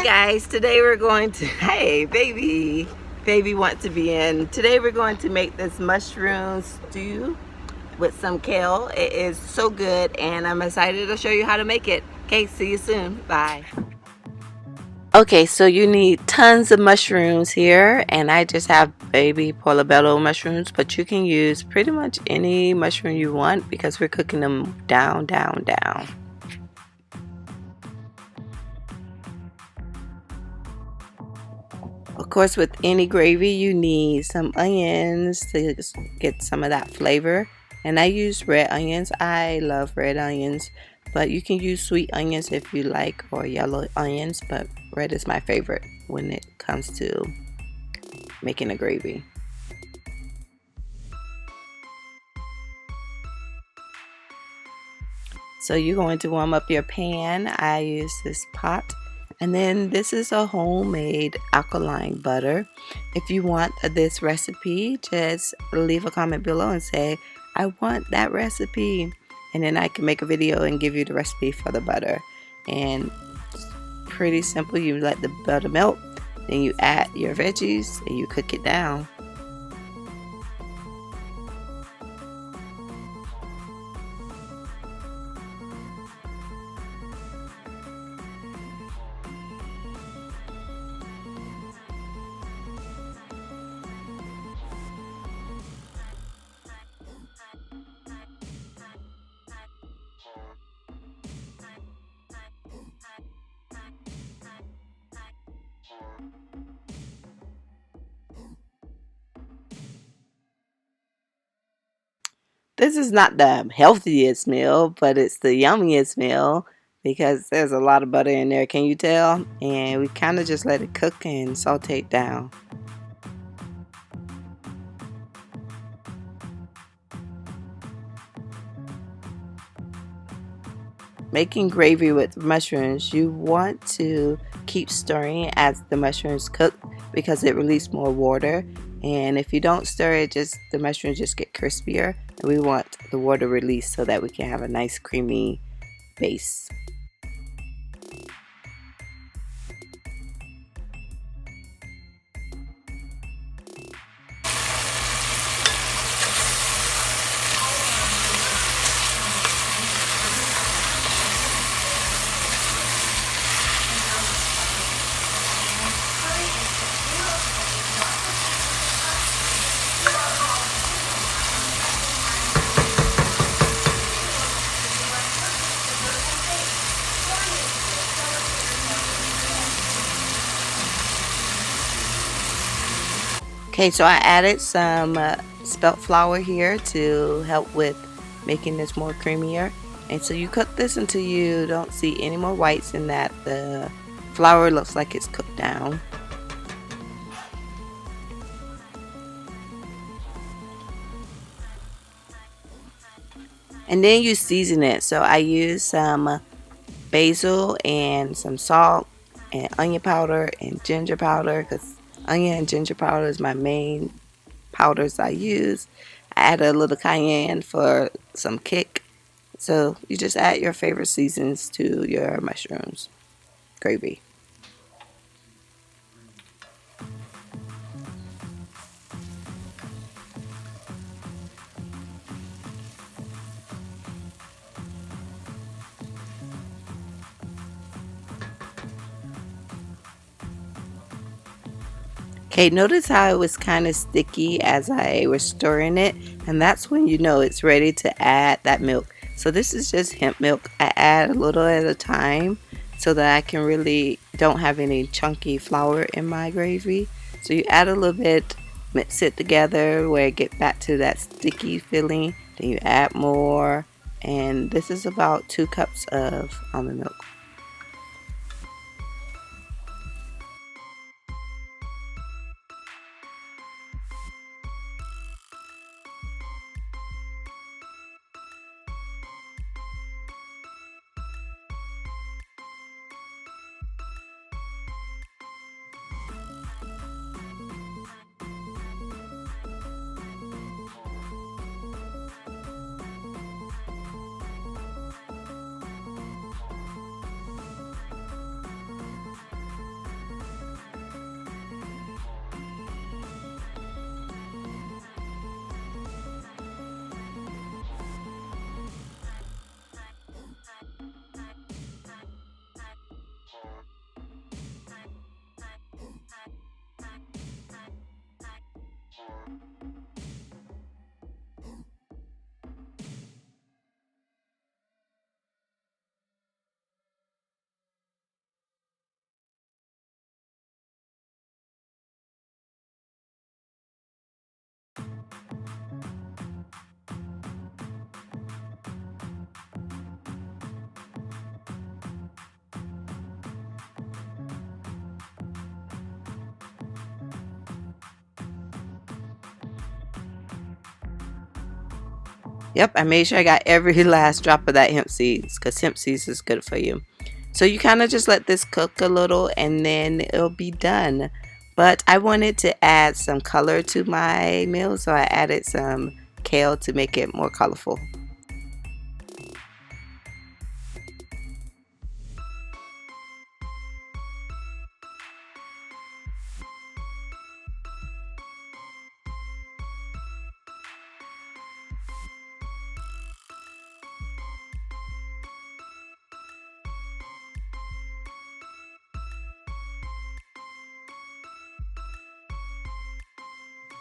guys, today we're going to, hey baby, baby wants to be in. Today we're going to make this mushroom stew with some kale. It is so good and I'm excited to show you how to make it. Okay, see you soon. Bye. Okay, so you need tons of mushrooms here, and I just have baby portobello mushrooms, but you can use pretty much any mushroom you want because we're cooking them down. Of course, with any gravy, you need some onions to get some of that flavor. And I use red onions. I love red onions, but you can use sweet onions if you like, or yellow onions, but red is my favorite when it comes to making a gravy. So you're going to warm up your pan. I use this pot. And then this is a homemade alkaline butter. If you want this recipe, just leave a comment below and say, I want that recipe. And then I can make a video and give you the recipe for the butter. And it's pretty simple. You let the butter melt, then you add your veggies and you cook it down. This is not the healthiest meal, but it's the yummiest meal because there's a lot of butter in there, can you tell? And we kind of just let it cook and saute it down. Making gravy with mushrooms, you want to keep stirring as the mushrooms cook because it releases more water. And if you don't stir it, just the mushrooms just get crispier. And we want the water released so that we can have a nice creamy base. Okay, so I added some spelt flour here to help with making this more creamier. And so you cook this until you don't see any more whites in that the flour looks like it's cooked down. And then you season it. So I use some basil and some salt and onion powder and ginger powder because onion and ginger powder is my main powders I use. I add a little cayenne for some kick. So you just add your favorite seasons to your mushrooms gravy. Okay, notice how it was kind of sticky as I was stirring it, and that's when you know it's ready to add that milk. So this is just hemp milk. I add a little at a time so that I can really don't have any chunky flour in my gravy. So you add a little bit, mix it together where it get back to that sticky feeling. Then you add more, and this is about 2 cups of almond milk. Yep, I made sure I got every last drop of that hemp seeds because hemp seeds is good for you. So you kind of just let this cook a little and then it'll be done. But I wanted to add some color to my meal, so I added some kale to make it more colorful.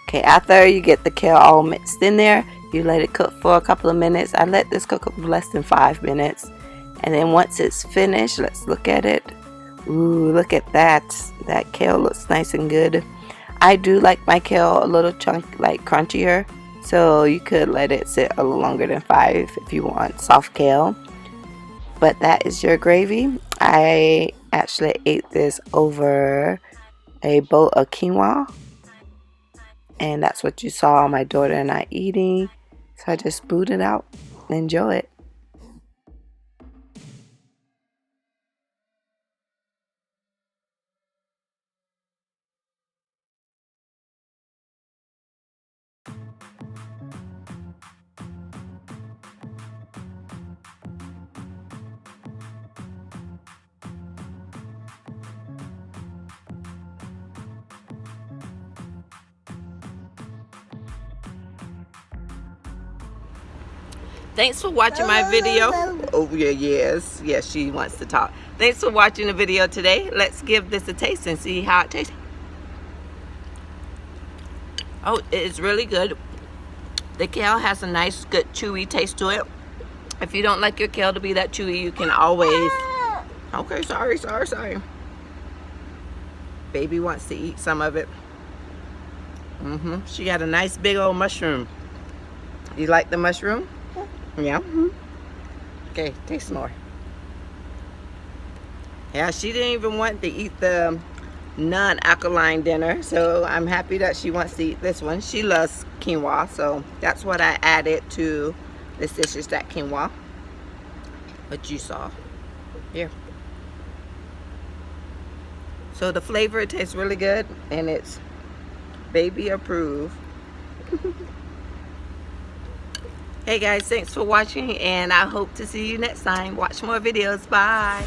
Okay, after you get the kale all mixed in there, you let it cook for a couple of minutes. I let this cook for less than 5 minutes. And then once it's finished, let's look at it. Ooh, look at that. That kale looks nice and good. I do like my kale a little crunchier. So you could let it sit a little longer than 5 if you want soft kale. But that is your gravy. I actually ate this over a bowl of quinoa. And that's what you saw my daughter and I eating. So I just spooned it out and enjoy it. Thanks for watching my video. Oh, yeah, yes, she wants to talk. Thanks for watching the video today. Let's give this a taste and see how it tastes. Oh, it is really good. The kale has a nice, good, chewy taste to it. If you don't like your kale to be that chewy, you can always... Okay, sorry. Baby wants to eat some of it. She got a nice big old mushroom. You like the mushroom? Yeah. Okay, taste more. Yeah, she didn't even want to eat the non-alkaline dinner, so I'm happy that she wants to eat this one. She loves quinoa, so that's what I added to this dish, is that quinoa. What you saw here. So the flavor tastes really good, and it's baby approved. Hey guys, thanks for watching, and I hope to see you next time. Watch more videos. Bye.